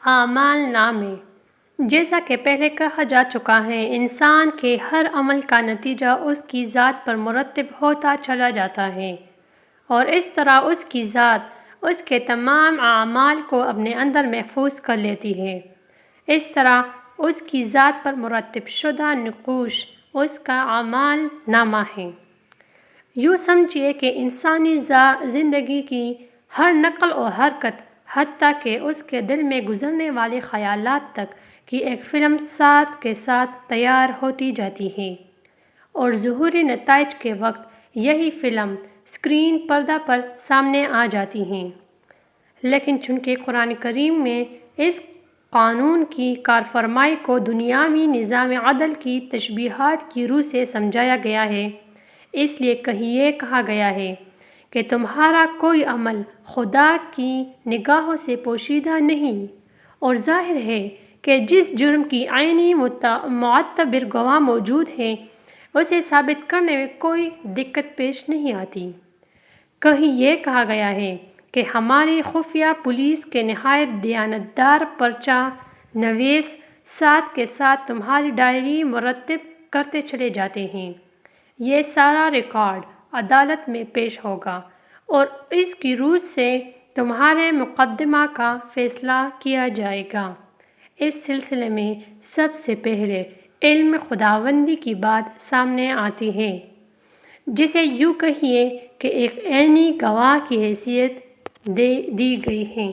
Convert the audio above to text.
اعمال نامے۔ جیسا کہ پہلے کہا جا چکا ہے، انسان کے ہر عمل کا نتیجہ اس کی ذات پر مرتب ہوتا چلا جاتا ہے، اور اس طرح اس کی ذات اس کے تمام اعمال کو اپنے اندر محفوظ کر لیتی ہے۔ اس طرح اس کی ذات پر مرتب شدہ نقوش اس کا اعمال نامہ ہے۔ یوں سمجھیے کہ انسانی زندگی کی ہر نقل و حرکت، حتیٰ کہ اس کے دل میں گزرنے والے خیالات تک کی ایک فلم ساتھ کے ساتھ تیار ہوتی جاتی ہے، اور ظہوری نتائج کے وقت یہی فلم اسکرین پردہ پر سامنے آ جاتی ہے۔ لیکن چونکہ قرآن کریم میں اس قانون کی کارفرمائی کو دنیاوی نظام عدل کی تشبیہات کی روح سے سمجھایا گیا ہے، اس لیے کہیں یہ کہا گیا ہے کہ تمہارا کوئی عمل خدا کی نگاہوں سے پوشیدہ نہیں، اور ظاہر ہے کہ جس جرم کی عینی معتبر گواہ موجود ہیں اسے ثابت کرنے میں کوئی دقت پیش نہیں آتی۔ کہیں یہ کہا گیا ہے کہ ہماری خفیہ پولیس کے نہایت دیانتدار پرچہ نویس ساتھ کے ساتھ تمہاری ڈائری مرتب کرتے چلے جاتے ہیں۔ یہ سارا ریکارڈ عدالت میں پیش ہوگا، اور اس کی روح سے تمہارے مقدمہ کا فیصلہ کیا جائے گا۔ اس سلسلے میں سب سے پہلے علم خداوندی کی بات سامنے آتی ہے، جسے یوں کہیے کہ ایک عینی گواہ کی حیثیت دی گئی ہے۔